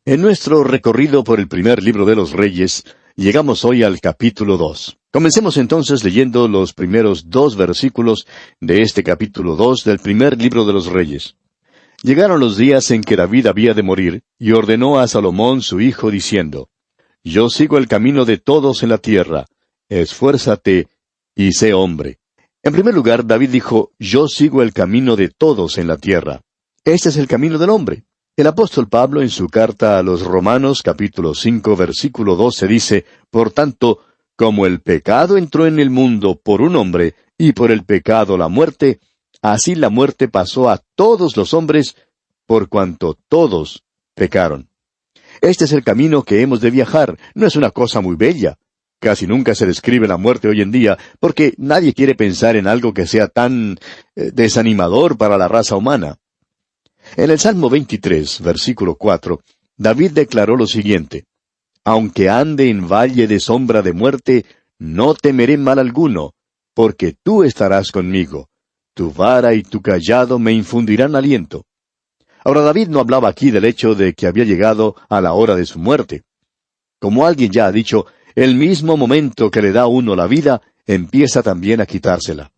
En nuestro recorrido por el primer libro de los Reyes, llegamos hoy al capítulo 2. Comencemos entonces leyendo los primeros 2 versículos de este capítulo 2 del primer libro de los Reyes. Llegaron los días en que David había de morir, y ordenó a Salomón su hijo, diciendo, Yo sigo el camino de todos en la tierra, esfuérzate y sé hombre. En primer lugar, David dijo, Yo sigo el camino de todos en la tierra. Este es el camino del hombre. El apóstol Pablo, en su carta a los Romanos, capítulo 5, versículo 12, dice, Por tanto, como el pecado entró en el mundo por un hombre, y por el pecado la muerte, así la muerte pasó a todos los hombres, por cuanto todos pecaron. Este es el camino que hemos de viajar. No es una cosa muy bella. Casi nunca se describe la muerte hoy en día, porque nadie quiere pensar en algo que sea tan desanimador para la raza humana. En el Salmo 23, versículo 4, David declaró lo siguiente, Aunque ande en valle de sombra de muerte, no temeré mal alguno, porque tú estarás conmigo. Tu vara y tu cayado me infundirán aliento. Ahora David no hablaba aquí del hecho de que había llegado a la hora de su muerte. Como alguien ya ha dicho, el mismo momento que le da a uno la vida, empieza también a quitársela.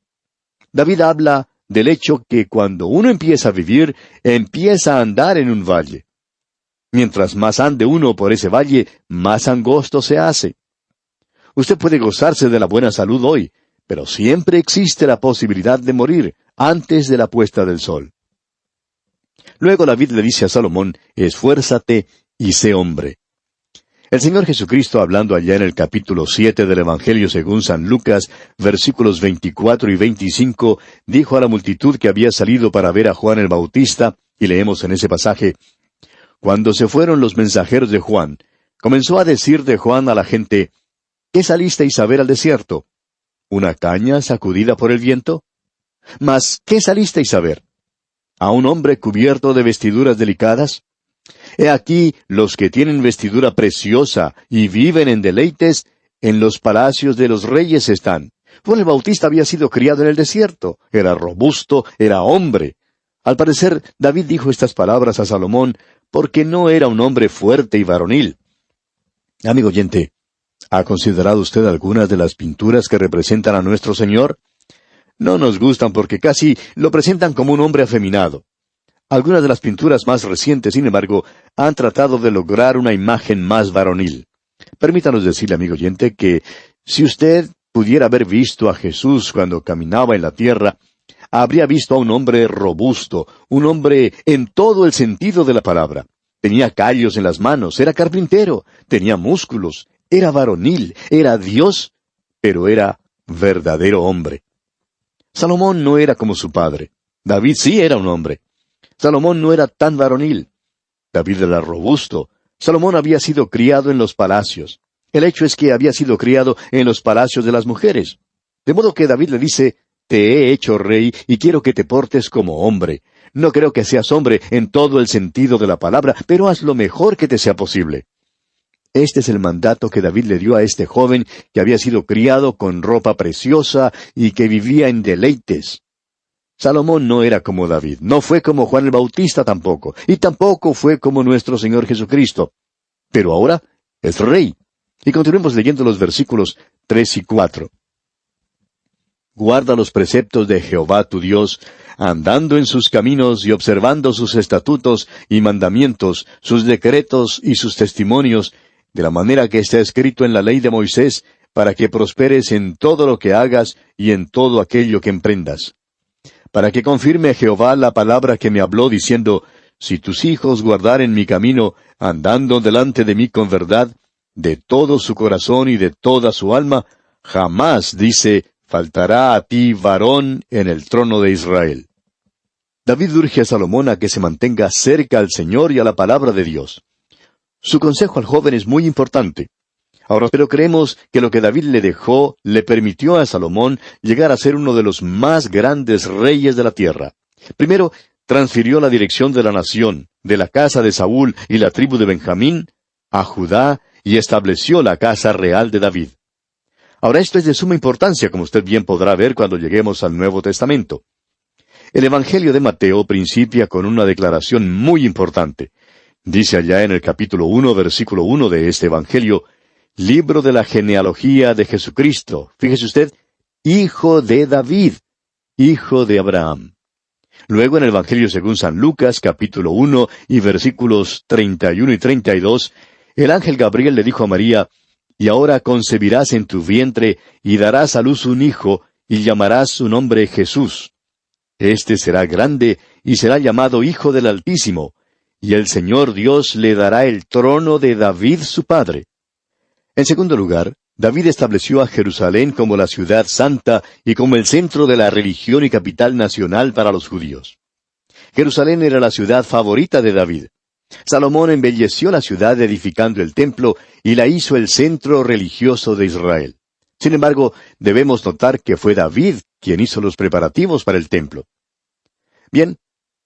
David habla del hecho que cuando uno empieza a vivir, empieza a andar en un valle. Mientras más ande uno por ese valle, más angosto se hace. Usted puede gozarse de la buena salud hoy, pero siempre existe la posibilidad de morir antes de la puesta del sol. Luego David le dice a Salomón, esfuérzate y sé hombre. El Señor Jesucristo, hablando allá en el capítulo 7 del Evangelio según San Lucas, versículos 24 y 25, dijo a la multitud que había salido para ver a Juan el Bautista, y leemos en ese pasaje, Cuando se fueron los mensajeros de Juan, comenzó a decir de Juan a la gente, ¿Qué salisteis a ver al desierto? ¿Una caña sacudida por el viento? Mas, ¿qué salisteis a ver? ¿A un hombre cubierto de vestiduras delicadas? He aquí los que tienen vestidura preciosa y viven en deleites, en los palacios de los reyes están. Juan el Bautista había sido criado en el desierto, era robusto, era hombre. Al parecer, David dijo estas palabras a Salomón porque no era un hombre fuerte y varonil. Amigo oyente, ¿ha considerado usted algunas de las pinturas que representan a nuestro Señor? No nos gustan porque casi lo presentan como un hombre afeminado. Algunas de las pinturas más recientes, sin embargo, han tratado de lograr una imagen más varonil. Permítanos decirle, amigo oyente, que si usted pudiera haber visto a Jesús cuando caminaba en la tierra, habría visto a un hombre robusto, un hombre en todo el sentido de la palabra. Tenía callos en las manos, era carpintero, tenía músculos, era varonil, era Dios, pero era verdadero hombre. Salomón no era como su padre. David sí era un hombre. Salomón no era tan varonil. David era robusto. Salomón había sido criado en los palacios. El hecho es que había sido criado en los palacios de las mujeres. De modo que David le dice, te he hecho rey y quiero que te portes como hombre. No creo que seas hombre en todo el sentido de la palabra, pero haz lo mejor que te sea posible. Este es el mandato que David le dio a este joven que había sido criado con ropa preciosa y que vivía en deleites. Salomón no era como David, no fue como Juan el Bautista tampoco, y tampoco fue como nuestro Señor Jesucristo. Pero ahora es rey. Y continuemos leyendo los versículos 3 y 4. Guarda los preceptos de Jehová tu Dios, andando en sus caminos y observando sus estatutos y mandamientos, sus decretos y sus testimonios, de la manera que está escrito en la ley de Moisés, para que prosperes en todo lo que hagas y en todo aquello que emprendas. Para que confirme Jehová la palabra que me habló, diciendo, si tus hijos guardaren mi camino, andando delante de mí con verdad, de todo su corazón y de toda su alma, jamás, dice, faltará a ti varón en el trono de Israel. David urge a Salomón a que se mantenga cerca al Señor y a la palabra de Dios. Su consejo al joven es muy importante. Ahora, pero creemos que lo que David le dejó le permitió a Salomón llegar a ser uno de los más grandes reyes de la tierra. Primero, transfirió la dirección de la nación, de la casa de Saúl y la tribu de Benjamín, a Judá, y estableció la casa real de David. Ahora, esto es de suma importancia, como usted bien podrá ver cuando lleguemos al Nuevo Testamento. El Evangelio de Mateo principia con una declaración muy importante. Dice allá en el capítulo 1, versículo 1 de este Evangelio, libro de la genealogía de Jesucristo. Fíjese usted, hijo de David, hijo de Abraham. Luego en el Evangelio según San Lucas, capítulo 1 y versículos 31 y 32, el ángel Gabriel le dijo a María, y ahora concebirás en tu vientre y darás a luz un hijo, y llamarás su nombre Jesús. Este será grande y será llamado Hijo del Altísimo, y el Señor Dios le dará el trono de David su padre. En segundo lugar, David estableció a Jerusalén como la ciudad santa y como el centro de la religión y capital nacional para los judíos. Jerusalén era la ciudad favorita de David. Salomón embelleció la ciudad edificando el templo y la hizo el centro religioso de Israel. Sin embargo, debemos notar que fue David quien hizo los preparativos para el templo. Bien,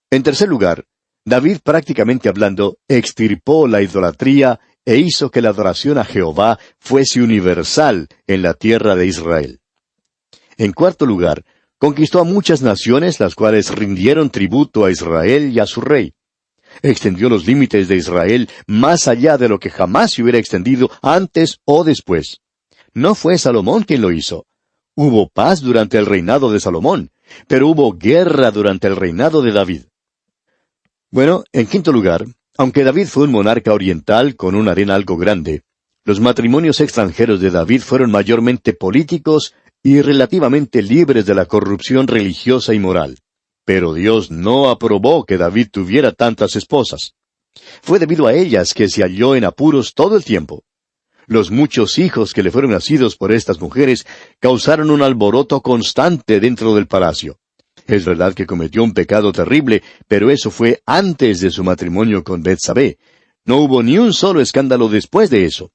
en tercer lugar, David, prácticamente hablando, extirpó la idolatría e hizo que la adoración a Jehová fuese universal en la tierra de Israel. En cuarto lugar, conquistó a muchas naciones las cuales rindieron tributo a Israel y a su rey. Extendió los límites de Israel más allá de lo que jamás se hubiera extendido antes o después. No fue Salomón quien lo hizo. Hubo paz durante el reinado de Salomón, pero hubo guerra durante el reinado de David. Bueno, en quinto lugar, aunque David fue un monarca oriental con una arena algo grande, los matrimonios extranjeros de David fueron mayormente políticos y relativamente libres de la corrupción religiosa y moral. Pero Dios no aprobó que David tuviera tantas esposas. Fue debido a ellas que se halló en apuros todo el tiempo. Los muchos hijos que le fueron nacidos por estas mujeres causaron un alboroto constante dentro del palacio. Es verdad que cometió un pecado terrible, pero eso fue antes de su matrimonio con Betsabé. No hubo ni un solo escándalo después de eso.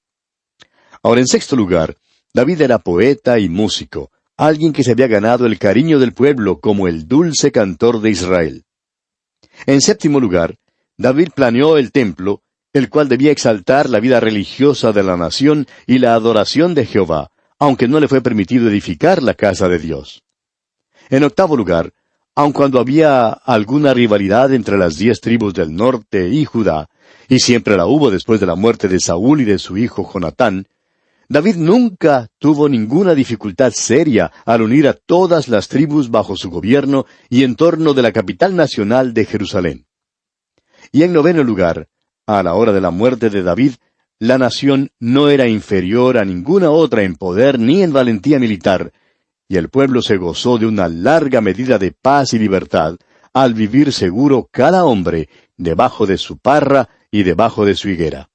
Ahora, en sexto lugar, David era poeta y músico, alguien que se había ganado el cariño del pueblo como el dulce cantor de Israel. En séptimo lugar, David planeó el templo, el cual debía exaltar la vida religiosa de la nación y la adoración de Jehová, aunque no le fue permitido edificar la casa de Dios. En octavo lugar, aun cuando había alguna rivalidad entre las 10 tribus del norte y Judá, y siempre la hubo después de la muerte de Saúl y de su hijo Jonatán, David nunca tuvo ninguna dificultad seria al unir a todas las tribus bajo su gobierno y en torno de la capital nacional de Jerusalén. Y en noveno lugar, a la hora de la muerte de David, la nación no era inferior a ninguna otra en poder ni en valentía militar, y el pueblo se gozó de una larga medida de paz y libertad, al vivir seguro cada hombre debajo de su parra y debajo de su higuera.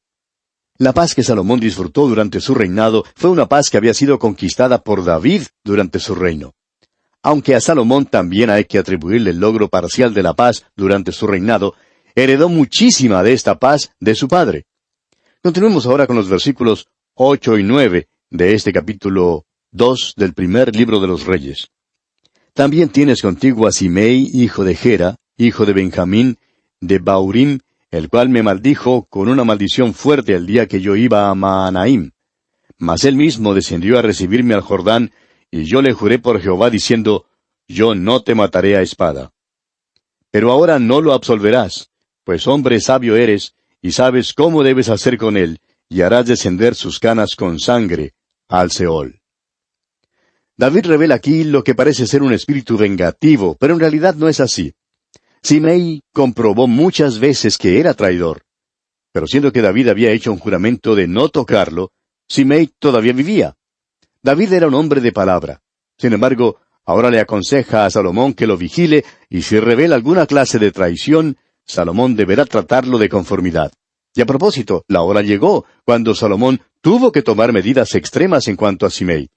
La paz que Salomón disfrutó durante su reinado fue una paz que había sido conquistada por David durante su reino. Aunque a Salomón también hay que atribuirle el logro parcial de la paz durante su reinado, heredó muchísima de esta paz de su padre. Continuemos ahora con los versículos 8 y 9 de este capítulo 2 del primer libro de los Reyes. También tienes contigo a Simei, hijo de Gera, hijo de Benjamín, de Baurim, el cual me maldijo con una maldición fuerte el día que yo iba a Mahanaim. Mas él mismo descendió a recibirme al Jordán, y yo le juré por Jehová diciendo, yo no te mataré a espada. Pero ahora no lo absolverás, pues hombre sabio eres, y sabes cómo debes hacer con él, y harás descender sus canas con sangre al Seol. David revela aquí lo que parece ser un espíritu vengativo, pero en realidad no es así. Simei comprobó muchas veces que era traidor. Pero siendo que David había hecho un juramento de no tocarlo, Simei todavía vivía. David era un hombre de palabra. Sin embargo, ahora le aconseja a Salomón que lo vigile, y si revela alguna clase de traición, Salomón deberá tratarlo de conformidad. Y a propósito, la hora llegó cuando Salomón tuvo que tomar medidas extremas en cuanto a Simei.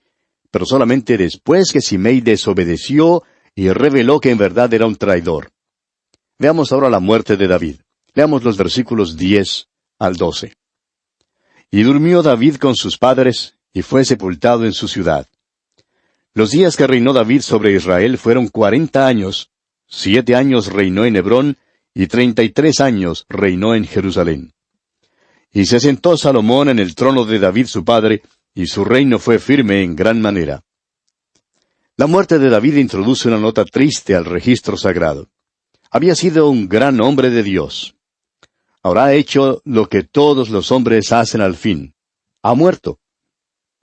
Pero solamente después que Simei desobedeció y reveló que en verdad era un traidor. Veamos ahora la muerte de David. Leamos los versículos 10 al 12. Y durmió David con sus padres, y fue sepultado en su ciudad. Los días que reinó David sobre Israel fueron 40 años. 7 años reinó en Hebrón, y 33 años reinó en Jerusalén. Y se sentó Salomón en el trono de David su padre, y su reino fue firme en gran manera. La muerte de David introduce una nota triste al registro sagrado. Había sido un gran hombre de Dios. Ahora ha hecho lo que todos los hombres hacen al fin. Ha muerto.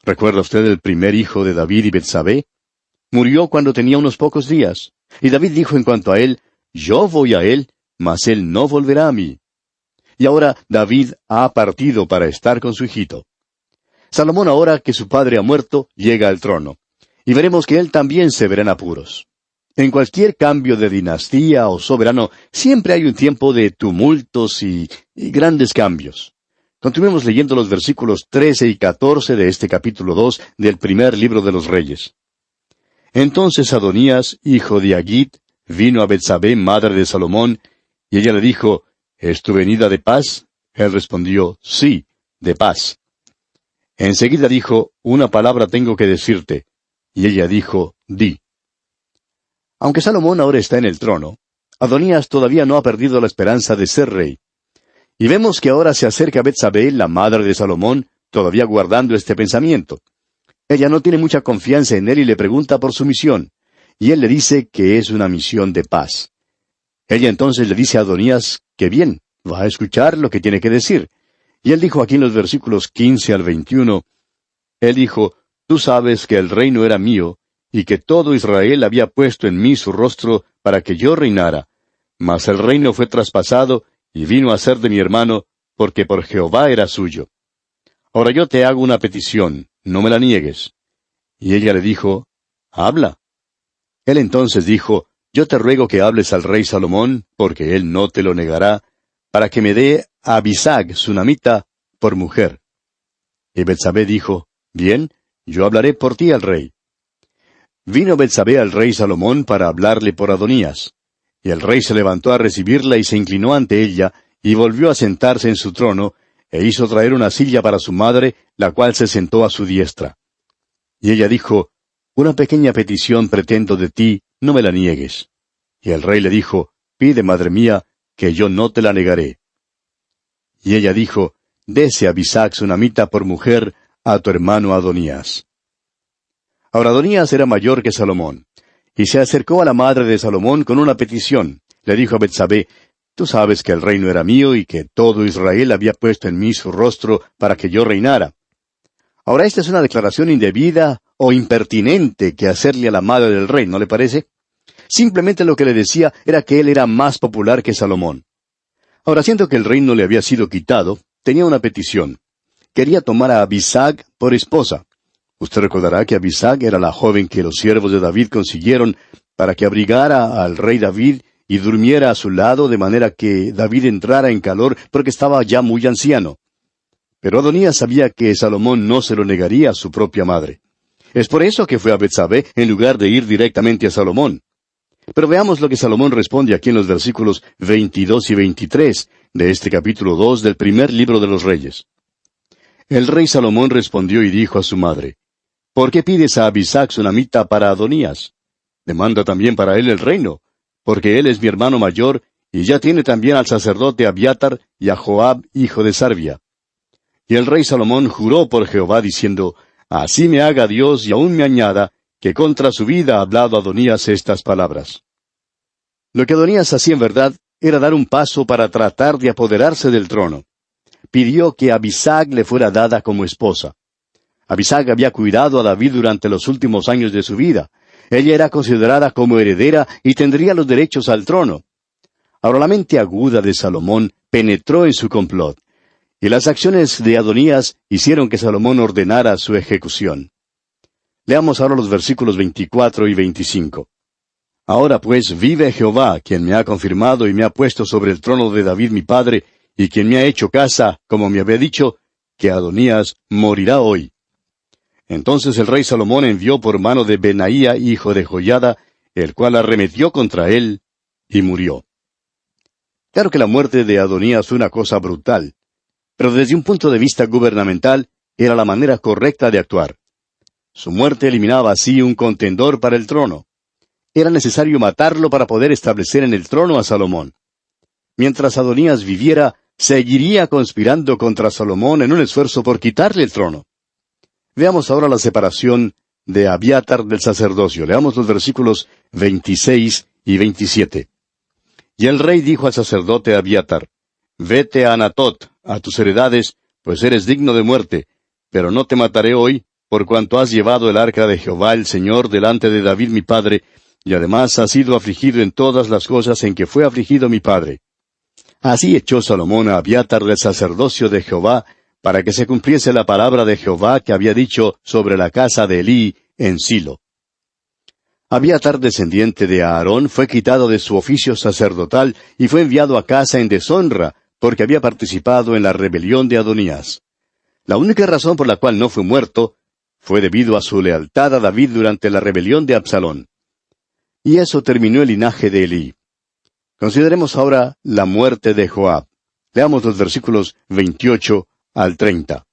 ¿Recuerda usted el primer hijo de David y Betsabé? Murió cuando tenía unos pocos días. Y David dijo en cuanto a él, yo voy a él, mas él no volverá a mí. Y ahora David ha partido para estar con su hijito. Salomón, ahora que su padre ha muerto, llega al trono. Y veremos que él también se verá en apuros. En cualquier cambio de dinastía o soberano, siempre hay un tiempo de tumultos y grandes cambios. Continuemos leyendo los versículos 13 y 14 de este capítulo 2 del primer libro de los Reyes. Entonces Adonías, hijo de Agit, vino a Betsabé, madre de Salomón, y ella le dijo, ¿es tu venida de paz? Él respondió, sí, de paz. Enseguida dijo, una palabra tengo que decirte. Y ella dijo, di. Aunque Salomón ahora está en el trono, Adonías todavía no ha perdido la esperanza de ser rey. Y vemos que ahora se acerca a Betsabé, la madre de Salomón, todavía guardando este pensamiento. Ella no tiene mucha confianza en él y le pregunta por su misión. Y él le dice que es una misión de paz. Ella entonces le dice a Adonías que bien, va a escuchar lo que tiene que decir. Y él dijo aquí en los versículos 15 al 21, él dijo, tú sabes que el reino era mío, y que todo Israel había puesto en mí su rostro para que yo reinara. Mas el reino fue traspasado, y vino a ser de mi hermano, porque por Jehová era suyo. Ahora yo te hago una petición, no me la niegues. Y ella le dijo, habla. Él entonces dijo, yo te ruego que hables al rey Salomón, porque él no te lo negará, para que me dé a Abisag, sunamita, por mujer. Y Betsabé dijo, bien, yo hablaré por ti al rey. Vino Betsabé al rey Salomón para hablarle por Adonías. Y el rey se levantó a recibirla y se inclinó ante ella, y volvió a sentarse en su trono, e hizo traer una silla para su madre, la cual se sentó a su diestra. Y ella dijo, una pequeña petición pretendo de ti, no me la niegues. Y el rey le dijo, pide, madre mía, que yo no te la negaré. Y ella dijo, dese a Abisag sunamita por mujer a tu hermano Adonías. Ahora Adonías era mayor que Salomón, y se acercó a la madre de Salomón con una petición. Le dijo a Betsabé, tú sabes que el reino era mío y que todo Israel había puesto en mí su rostro para que yo reinara. Ahora esta es una declaración indebida o impertinente que hacerle a la madre del rey, ¿no le parece? Simplemente lo que le decía era que él era más popular que Salomón. Ahora, siendo que el reino le había sido quitado, tenía una petición. Quería tomar a Abisag por esposa. Usted recordará que Abisag era la joven que los siervos de David consiguieron para que abrigara al rey David y durmiera a su lado de manera que David entrara en calor porque estaba ya muy anciano. Pero Adonías sabía que Salomón no se lo negaría a su propia madre. Es por eso que fue a Betsabé en lugar de ir directamente a Salomón. Pero veamos lo que Salomón responde aquí en los versículos 22 y 23 de este capítulo 2 del primer libro de los Reyes. El rey Salomón respondió y dijo a su madre, ¿por qué pides a Abisag sunamita para Adonías? Demanda también para él el reino, porque él es mi hermano mayor, y ya tiene también al sacerdote Abiatar y a Joab, hijo de Sarvia. Y el rey Salomón juró por Jehová, diciendo, así me haga Dios y aún me añada, que contra su vida ha hablado Adonías estas palabras. Lo que Adonías hacía en verdad era dar un paso para tratar de apoderarse del trono. Pidió que Abisag le fuera dada como esposa. Abisag había cuidado a David durante los últimos años de su vida. Ella era considerada como heredera y tendría los derechos al trono. Ahora la mente aguda de Salomón penetró en su complot, y las acciones de Adonías hicieron que Salomón ordenara su ejecución. Leamos ahora los versículos 24 y 25. Ahora pues vive Jehová, quien me ha confirmado y me ha puesto sobre el trono de David mi padre, y quien me ha hecho casa, como me había dicho, que Adonías morirá hoy. Entonces el rey Salomón envió por mano de Benaía, hijo de Joiada, el cual arremetió contra él, y murió. Claro que la muerte de Adonías fue una cosa brutal, pero desde un punto de vista gubernamental, era la manera correcta de actuar. Su muerte eliminaba así un contendor para el trono. Era necesario matarlo para poder establecer en el trono a Salomón. Mientras Adonías viviera, seguiría conspirando contra Salomón en un esfuerzo por quitarle el trono. Veamos ahora la separación de Abiatar del sacerdocio. Leamos los versículos 26 y 27. Y el rey dijo al sacerdote Abiatar, Vete a Anatot, a tus heredades, pues eres digno de muerte, pero no te mataré hoy, por cuanto has llevado el arca de Jehová el Señor delante de David mi padre, y además has sido afligido en todas las cosas en que fue afligido mi padre. Así echó Salomón a Abiatar del sacerdocio de Jehová, para que se cumpliese la palabra de Jehová que había dicho sobre la casa de Elí en Silo. Abiatar, descendiente de Aarón, fue quitado de su oficio sacerdotal y fue enviado a casa en deshonra, porque había participado en la rebelión de Adonías. La única razón por la cual no fue muerto fue debido a su lealtad a David durante la rebelión de Absalón. Y eso terminó el linaje de Elí. Consideremos ahora la muerte de Joab. Leamos los versículos 28 al 30.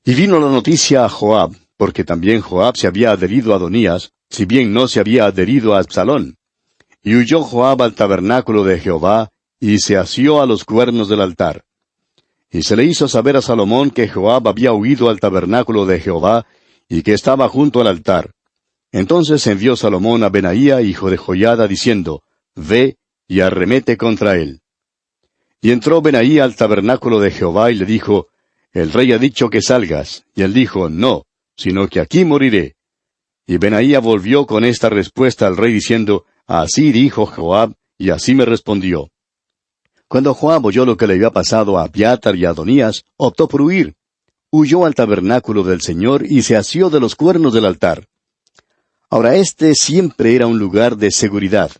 Y vino la noticia a Joab, porque también Joab se había adherido a Adonías, si bien no se había adherido a Absalón. Y huyó Joab al tabernáculo de Jehová, y se asió a los cuernos del altar. Y se le hizo saber a Salomón que Joab había huido al tabernáculo de Jehová, y que estaba junto al altar. Entonces envió Salomón a Benaía, hijo de Joiada, diciendo, Ve y arremete contra él. Y entró Benaía al tabernáculo de Jehová y le dijo, El rey ha dicho que salgas. Y él dijo, No, sino que aquí moriré. Y Benaía volvió con esta respuesta al rey diciendo, Así dijo Joab, y así me respondió. Cuando Joab oyó lo que le había pasado a Abiatar y a Adonías, optó por huir. Huyó al tabernáculo del Señor y se asió de los cuernos del altar. Ahora este siempre era un lugar de seguridad.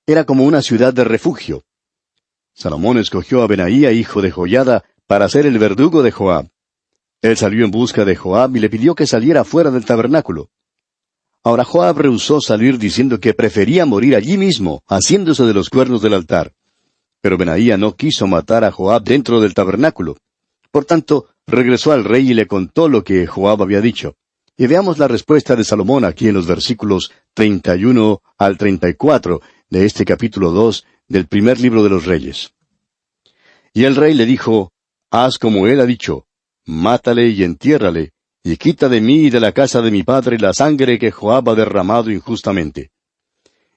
Era como una ciudad de refugio. Salomón escogió a Benaía, hijo de Joiada, para ser el verdugo de Joab. Él salió en busca de Joab y le pidió que saliera fuera del tabernáculo. Ahora Joab rehusó salir diciendo que prefería morir allí mismo, haciéndose de los cuernos del altar. Pero Benaía no quiso matar a Joab dentro del tabernáculo. Por tanto, regresó al rey y le contó lo que Joab había dicho. Y veamos la respuesta de Salomón aquí en los versículos 31 al 34 de este capítulo 2 del primer libro de los Reyes. Y el rey le dijo, Haz como él ha dicho, mátale y entiérrale, y quita de mí y de la casa de mi padre la sangre que Joab ha derramado injustamente.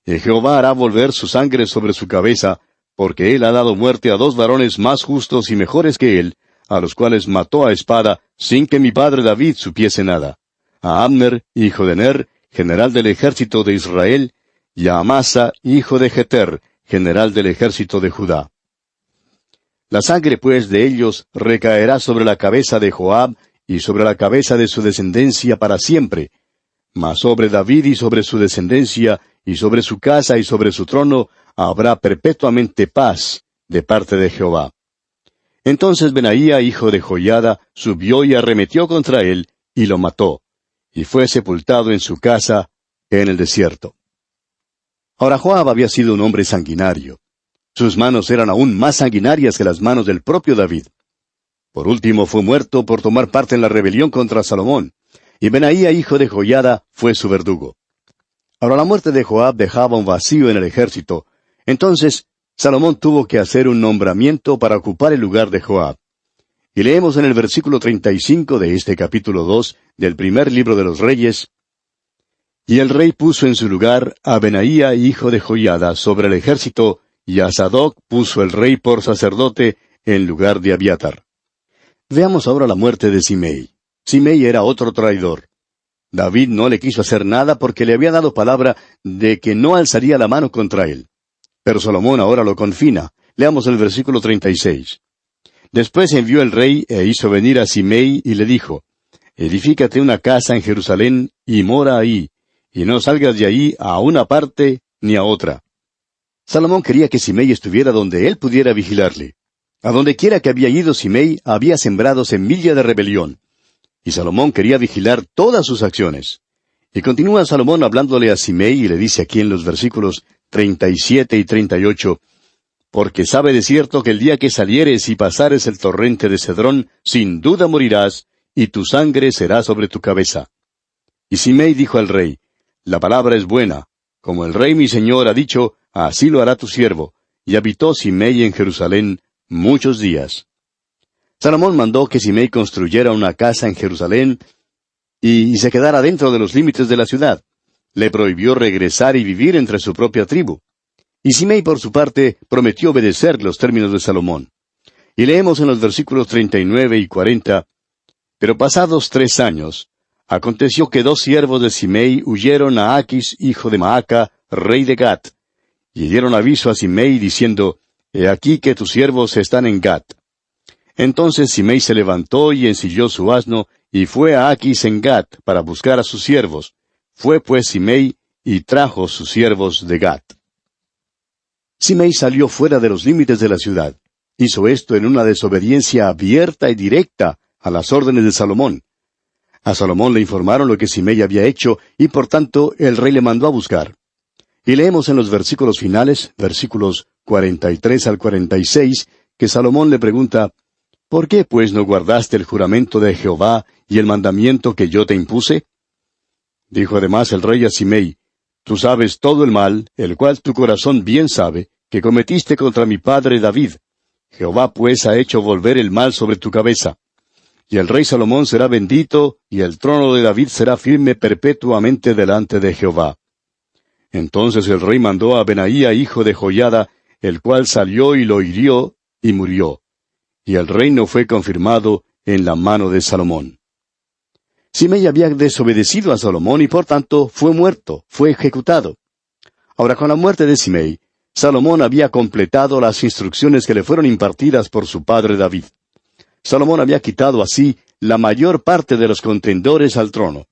Y Jehová hará volver su sangre sobre su cabeza, porque él ha dado muerte a 2 varones más justos y mejores que él, a los cuales mató a espada, sin que mi padre David supiese nada. A Abner, hijo de Ner, general del ejército de Israel, y a Amasa, hijo de Jeter, general del ejército de Judá. La sangre, pues, de ellos recaerá sobre la cabeza de Joab, y sobre la cabeza de su descendencia para siempre. Mas sobre David y sobre su descendencia, y sobre su casa y sobre su trono, habrá perpetuamente paz de parte de Jehová. Entonces Benaía, hijo de Joiada, subió y arremetió contra él, y lo mató, y fue sepultado en su casa, en el desierto. Ahora Joab había sido un hombre sanguinario. Sus manos eran aún más sanguinarias que las manos del propio David. Por último fue muerto por tomar parte en la rebelión contra Salomón, y Benaía, hijo de Joiada, fue su verdugo. Ahora la muerte de Joab dejaba un vacío en el ejército. Entonces Salomón tuvo que hacer un nombramiento para ocupar el lugar de Joab. Y leemos en el versículo 35 de este capítulo 2 del primer libro de los Reyes, Y el rey puso en su lugar a Benaía, hijo de Joiada, sobre el ejército, y a Sadoc puso el rey por sacerdote en lugar de Abiatar. Veamos ahora la muerte de Simei. Simei era otro traidor. David no le quiso hacer nada porque le había dado palabra de que no alzaría la mano contra él. Pero Salomón ahora lo confina. Leamos el versículo 36. Después envió el rey e hizo venir a Simei y le dijo, Edifícate una casa en Jerusalén y mora ahí, y no salgas de ahí a una parte ni a otra. Salomón quería que Simei estuviera donde él pudiera vigilarle. A donde quiera que había ido Simei había sembrado semilla de rebelión. Y Salomón quería vigilar todas sus acciones. Y continúa Salomón hablándole a Simei y le dice aquí en los versículos 37 y 38, Porque sabe de cierto que el día que salieres y pasares el torrente de Cedrón, sin duda morirás, y tu sangre será sobre tu cabeza. Y Simei dijo al rey, La palabra es buena. Como el rey mi señor ha dicho, así lo hará tu siervo. Y habitó Simei en Jerusalén muchos días. Salomón mandó que Simei construyera una casa en Jerusalén y se quedara dentro de los límites de la ciudad. Le prohibió regresar y vivir entre su propia tribu. Y Simei, por su parte, prometió obedecer los términos de Salomón. Y leemos en los versículos 39 y 40, Pero pasados 3 años, aconteció que 2 siervos de Simei huyeron a Aquis, hijo de Maaca, rey de Gat, y dieron aviso a Simei diciendo, He aquí que tus siervos están en Gat. Entonces Simei se levantó y ensilló su asno, y fue a Aquis en Gat para buscar a sus siervos. Fue pues Simei y trajo sus siervos de Gat. Simei salió fuera de los límites de la ciudad. Hizo esto en una desobediencia abierta y directa a las órdenes de Salomón. A Salomón le informaron lo que Simei había hecho, y por tanto el rey le mandó a buscar. Y leemos en los versículos finales, versículos 43 al 46, que Salomón le pregunta, ¿Por qué pues no guardaste el juramento de Jehová y el mandamiento que yo te impuse? Dijo además el rey a Simei, Tú sabes todo el mal, el cual tu corazón bien sabe, que cometiste contra mi padre David. Jehová pues ha hecho volver el mal sobre tu cabeza. Y el rey Salomón será bendito, y el trono de David será firme perpetuamente delante de Jehová. Entonces el rey mandó a Benaía, hijo de Joiada, el cual salió y lo hirió, y murió. Y el reino fue confirmado en la mano de Salomón. Simei había desobedecido a Salomón y por tanto fue muerto, fue ejecutado. Ahora, con la muerte de Simei, Salomón había completado las instrucciones que le fueron impartidas por su padre David. Salomón había quitado así la mayor parte de los contendores al trono.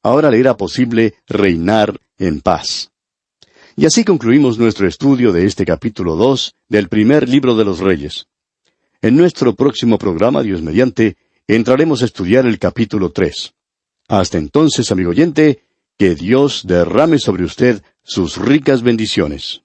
Ahora le era posible reinar en paz. Y así concluimos nuestro estudio de este capítulo 2 del primer libro de los Reyes. En nuestro próximo programa, Dios mediante, entraremos a estudiar el capítulo 3. Hasta entonces, amigo oyente, que Dios derrame sobre usted sus ricas bendiciones.